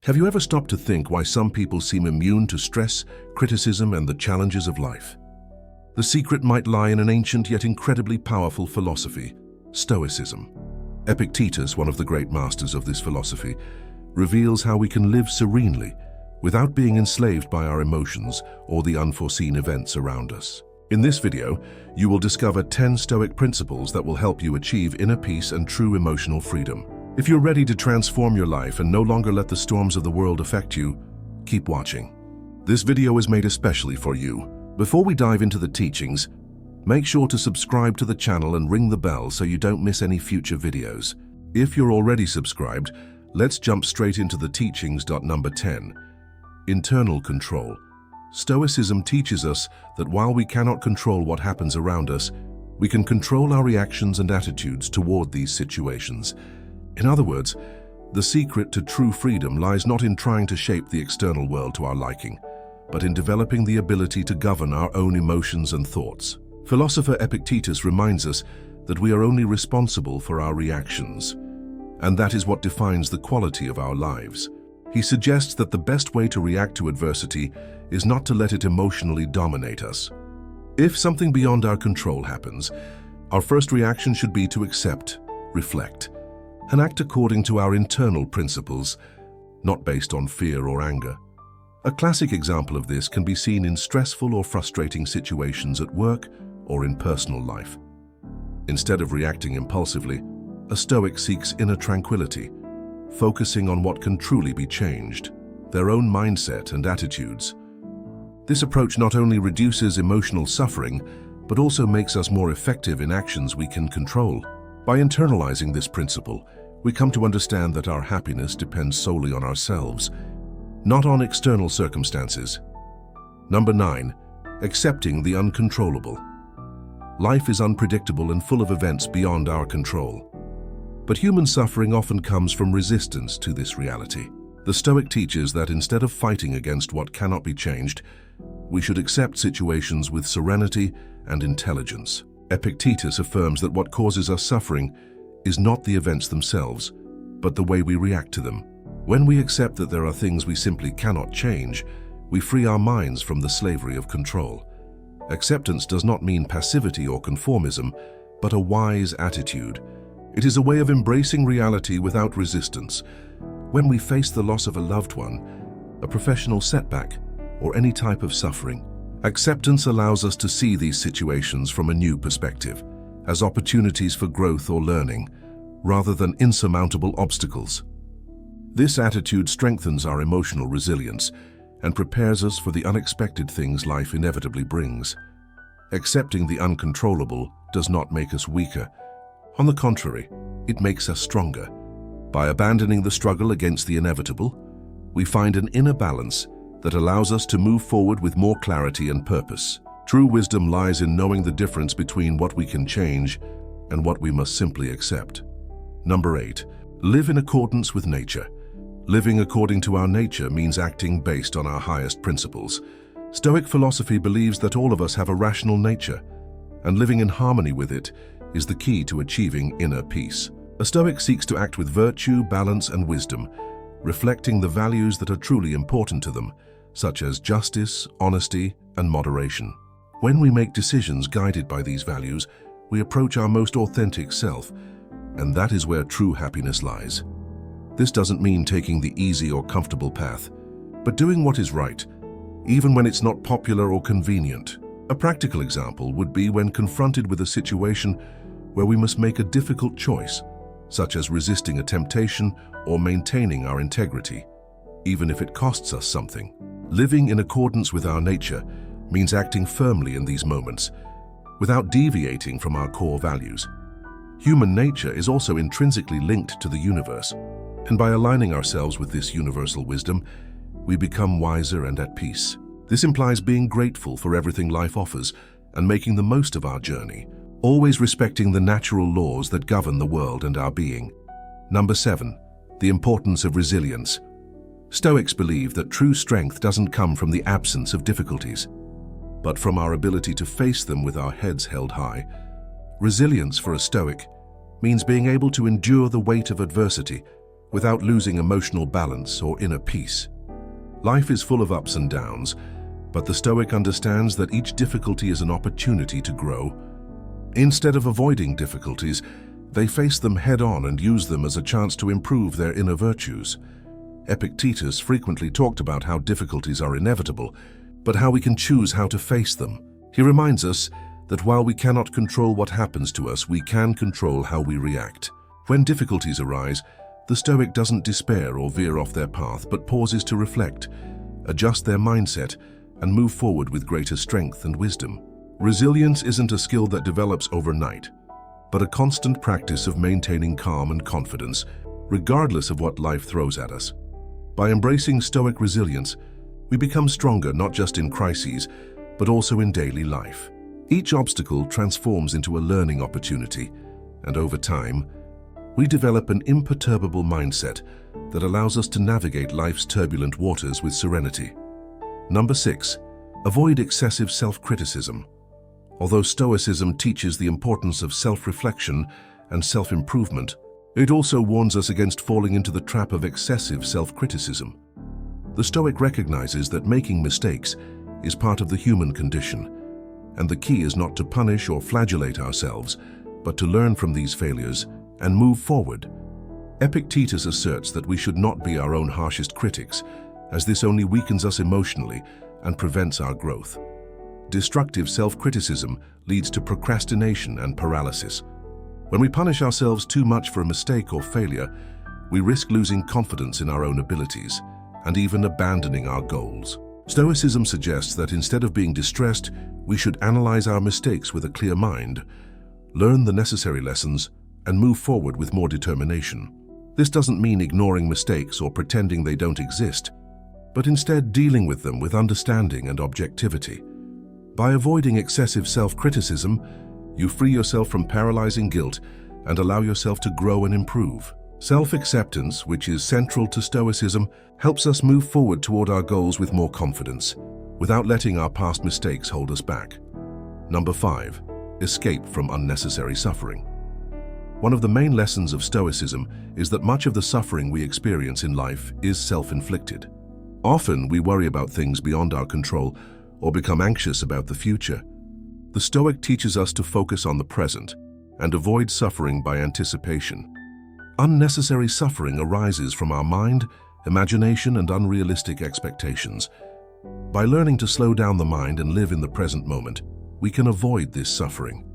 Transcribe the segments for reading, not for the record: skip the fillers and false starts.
Have you ever stopped to think why some people seem immune to stress, criticism, and the challenges of life? The secret might lie in an ancient yet incredibly powerful philosophy, Stoicism. Epictetus, one of the great masters of this philosophy, reveals how we can live serenely without being enslaved by our emotions or the unforeseen events around us. In this video, you will discover 10 Stoic principles that will help you achieve inner peace and true emotional freedom. If you're ready to transform your life and no longer let the storms of the world affect you, keep watching. This video is made especially for you. Before we dive into the teachings, make sure to subscribe to the channel and ring the bell so you don't miss any future videos. If you're already subscribed, let's jump straight into the teachings. Number 10. Internal control. Stoicism teaches us that while we cannot control what happens around us, we can control our reactions and attitudes toward these situations. In other words, the secret to true freedom lies not in trying to shape the external world to our liking, but in developing the ability to govern our own emotions and thoughts. Philosopher Epictetus reminds us that we are only responsible for our reactions, and that is what defines the quality of our lives. He suggests that the best way to react to adversity is not to let it emotionally dominate us. If something beyond our control happens, our first reaction should be to accept, reflect, and act according to our internal principles, not based on fear or anger. A classic example of this can be seen in stressful or frustrating situations at work or in personal life. Instead of reacting impulsively, a Stoic seeks inner tranquility, focusing on what can truly be changed, their own mindset and attitudes. This approach not only reduces emotional suffering, but also makes us more effective in actions we can control. By internalizing this principle, we come to understand that our happiness depends solely on ourselves, not on external circumstances. Number 9. Accepting the uncontrollable. Life is unpredictable and full of events beyond our control. But human suffering often comes from resistance to this reality. The Stoic teaches that instead of fighting against what cannot be changed, we should accept situations with serenity and intelligence. Epictetus affirms that what causes us suffering is not the events themselves, but the way we react to them. When we accept that there are things we simply cannot change, we free our minds from the slavery of control. Acceptance does not mean passivity or conformism, but a wise attitude. It is a way of embracing reality without resistance. When we face the loss of a loved one, a professional setback, or any type of suffering, acceptance allows us to see these situations from a new perspective, as opportunities for growth or learning, rather than insurmountable obstacles. This attitude strengthens our emotional resilience and prepares us for the unexpected things life inevitably brings. Accepting the uncontrollable does not make us weaker. On the contrary, it makes us stronger. By abandoning the struggle against the inevitable, we find an inner balance that allows us to move forward with more clarity and purpose. True wisdom lies in knowing the difference between what we can change and what we must simply accept. Number 8. Live in accordance with nature. Living according to our nature means acting based on our highest principles. Stoic philosophy believes that all of us have a rational nature, and living in harmony with it is the key to achieving inner peace. A Stoic seeks to act with virtue, balance, and wisdom, reflecting the values that are truly important to them, such as justice, honesty, and moderation. When we make decisions guided by these values, we approach our most authentic self, and that is where true happiness lies. This doesn't mean taking the easy or comfortable path, but doing what is right, even when it's not popular or convenient. A practical example would be when confronted with a situation where we must make a difficult choice, such as resisting a temptation or maintaining our integrity, even if it costs us something. Living in accordance with our nature means acting firmly in these moments, without deviating from our core values. Human nature is also intrinsically linked to the universe, and by aligning ourselves with this universal wisdom, we become wiser and at peace. This implies being grateful for everything life offers and making the most of our journey, always respecting the natural laws that govern the world and our being. Number 7. The importance of resilience. Stoics believe that true strength doesn't come from the absence of difficulties, but from our ability to face them with our heads held high. Resilience for a Stoic means being able to endure the weight of adversity without losing emotional balance or inner peace. Life is full of ups and downs, but the Stoic understands that each difficulty is an opportunity to grow. Instead of avoiding difficulties, they face them head-on and use them as a chance to improve their inner virtues. Epictetus frequently talked about how difficulties are inevitable, but how we can choose how to face them. He reminds us that while we cannot control what happens to us, we can control how we react. When difficulties arise, the Stoic doesn't despair or veer off their path, but pauses to reflect, adjust their mindset, and move forward with greater strength and wisdom. Resilience isn't a skill that develops overnight, but a constant practice of maintaining calm and confidence, regardless of what life throws at us. By embracing Stoic resilience, we become stronger not just in crises, but also in daily life. Each obstacle transforms into a learning opportunity, and over time, we develop an imperturbable mindset that allows us to navigate life's turbulent waters with serenity. Number 6. Avoid excessive self-criticism. Although Stoicism teaches the importance of self-reflection and self-improvement, it also warns us against falling into the trap of excessive self-criticism. The Stoic recognizes that making mistakes is part of the human condition, and the key is not to punish or flagellate ourselves, but to learn from these failures and move forward. Epictetus asserts that we should not be our own harshest critics, as this only weakens us emotionally and prevents our growth. Destructive self-criticism leads to procrastination and paralysis. When we punish ourselves too much for a mistake or failure, we risk losing confidence in our own abilities and even abandoning our goals. Stoicism suggests that instead of being distressed, we should analyze our mistakes with a clear mind, learn the necessary lessons, and move forward with more determination. This doesn't mean ignoring mistakes or pretending they don't exist, but instead dealing with them with understanding and objectivity. By avoiding excessive self-criticism, you free yourself from paralyzing guilt and allow yourself to grow and improve. Self-acceptance, which is central to Stoicism, helps us move forward toward our goals with more confidence, without letting our past mistakes hold us back. Number 5. Escape from unnecessary suffering. One of the main lessons of Stoicism is that much of the suffering we experience in life is self-inflicted. Often we worry about things beyond our control or become anxious about the future. The Stoic teaches us to focus on the present and avoid suffering by anticipation. Unnecessary suffering arises from our mind, imagination, and unrealistic expectations. By learning to slow down the mind and live in the present moment, we can avoid this suffering.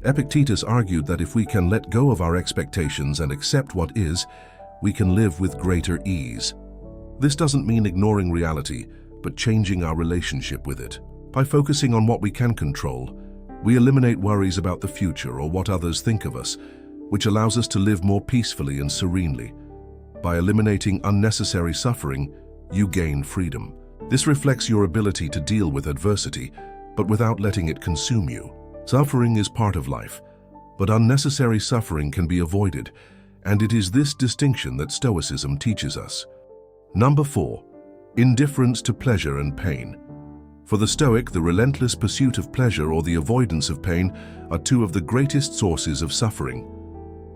Epictetus argued that if we can let go of our expectations and accept what is, we can live with greater ease. This doesn't mean ignoring reality, but changing our relationship with it. By focusing on what we can control, we eliminate worries about the future or what others think of us, which allows us to live more peacefully and serenely. By eliminating unnecessary suffering, you gain freedom. This reflects your ability to deal with adversity, but without letting it consume you. Suffering is part of life, but unnecessary suffering can be avoided, and it is this distinction that Stoicism teaches us. Number 4. Indifference to pleasure and pain. For the Stoic, the relentless pursuit of pleasure or the avoidance of pain are two of the greatest sources of suffering.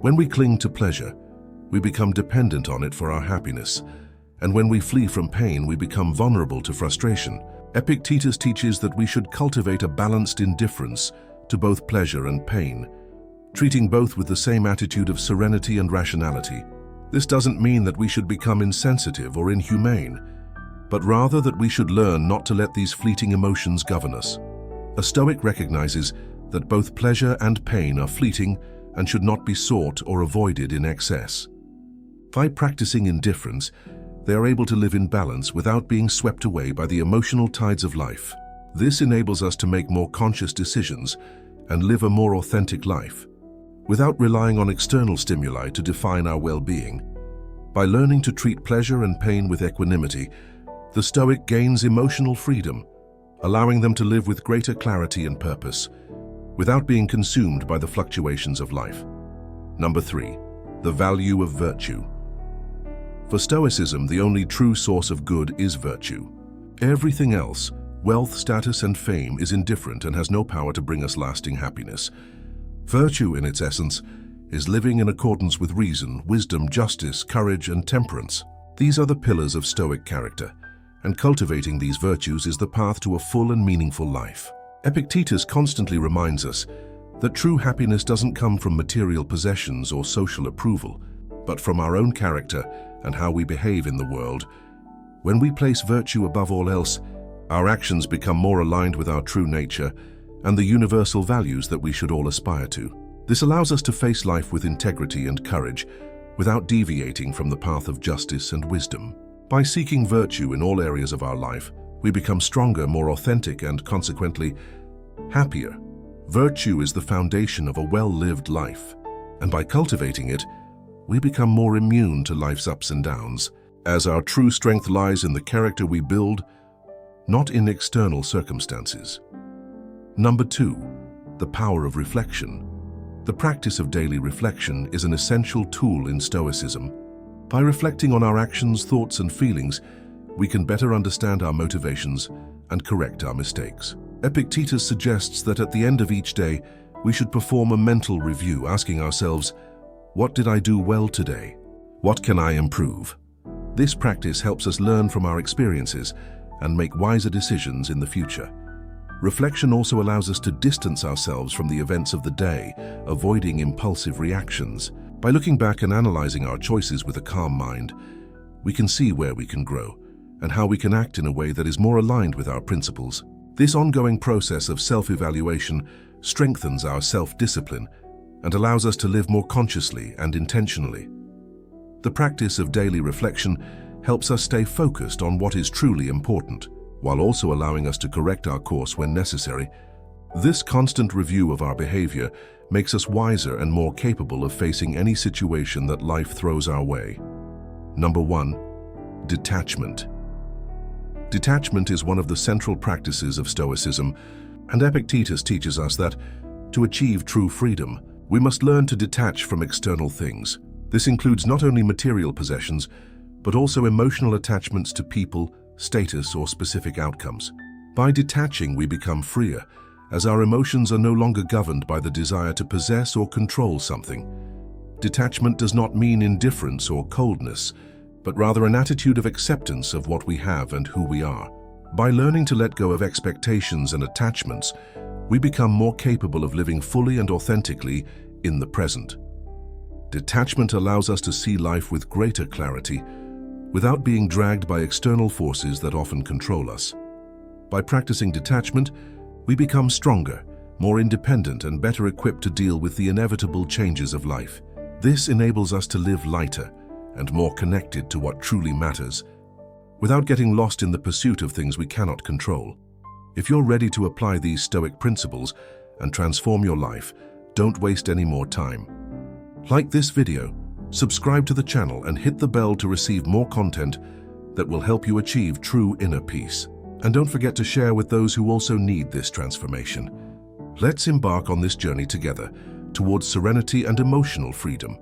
When we cling to pleasure, we become dependent on it for our happiness, and when we flee from pain, we become vulnerable to frustration. Epictetus teaches that we should cultivate a balanced indifference to both pleasure and pain, treating both with the same attitude of serenity and rationality. This doesn't mean that we should become insensitive or inhumane, but rather that we should learn not to let these fleeting emotions govern us. A Stoic recognizes that both pleasure and pain are fleeting and should not be sought or avoided in excess. By practicing indifference, they are able to live in balance without being swept away by the emotional tides of life. This enables us to make more conscious decisions and live a more authentic life, without relying on external stimuli to define our well-being. By learning to treat pleasure and pain with equanimity, the Stoic gains emotional freedom, allowing them to live with greater clarity and purpose, without being consumed by the fluctuations of life. Number 3. The value of virtue. For Stoicism, the only true source of good is virtue. Everything else, wealth, status, and fame, is indifferent and has no power to bring us lasting happiness. Virtue, in its essence, is living in accordance with reason, wisdom, justice, courage, and temperance. These are the pillars of Stoic character, and cultivating these virtues is the path to a full and meaningful life. Epictetus constantly reminds us that true happiness doesn't come from material possessions or social approval, but from our own character and how we behave in the world. When we place virtue above all else, our actions become more aligned with our true nature and the universal values that we should all aspire to. This allows us to face life with integrity and courage, without deviating from the path of justice and wisdom. By seeking virtue in all areas of our life, we become stronger, more authentic, and consequently, happier. Virtue is the foundation of a well-lived life, and by cultivating it, we become more immune to life's ups and downs, as our true strength lies in the character we build, not in external circumstances. Number 2, the power of reflection. The practice of daily reflection is an essential tool in Stoicism. By reflecting on our actions, thoughts, and feelings, we can better understand our motivations and correct our mistakes. Epictetus suggests that at the end of each day, we should perform a mental review, asking ourselves, what did I do well today? What can I improve? This practice helps us learn from our experiences and make wiser decisions in the future. Reflection also allows us to distance ourselves from the events of the day, avoiding impulsive reactions. By looking back and analyzing our choices with a calm mind, we can see where we can grow and how we can act in a way that is more aligned with our principles. This ongoing process of self-evaluation strengthens our self-discipline and allows us to live more consciously and intentionally. The practice of daily reflection helps us stay focused on what is truly important, while also allowing us to correct our course when necessary. This constant review of our behavior makes us wiser and more capable of facing any situation that life throws our way. Number 1, detachment. Detachment is one of the central practices of Stoicism, and Epictetus teaches us that, to achieve true freedom, we must learn to detach from external things. This includes not only material possessions, but also emotional attachments to people, status, or specific outcomes. By detaching, we become freer, as our emotions are no longer governed by the desire to possess or control something. Detachment does not mean indifference or coldness, but rather an attitude of acceptance of what we have and who we are. By learning to let go of expectations and attachments, we become more capable of living fully and authentically in the present. Detachment allows us to see life with greater clarity, without being dragged by external forces that often control us. By practicing detachment, we become stronger, more independent, and better equipped to deal with the inevitable changes of life. This enables us to live lighter and more connected to what truly matters, without getting lost in the pursuit of things we cannot control. If you're ready to apply these Stoic principles and transform your life, don't waste any more time. Like this video, subscribe to the channel, and hit the bell to receive more content that will help you achieve true inner peace. And don't forget to share with those who also need this transformation. Let's embark on this journey together towards serenity and emotional freedom.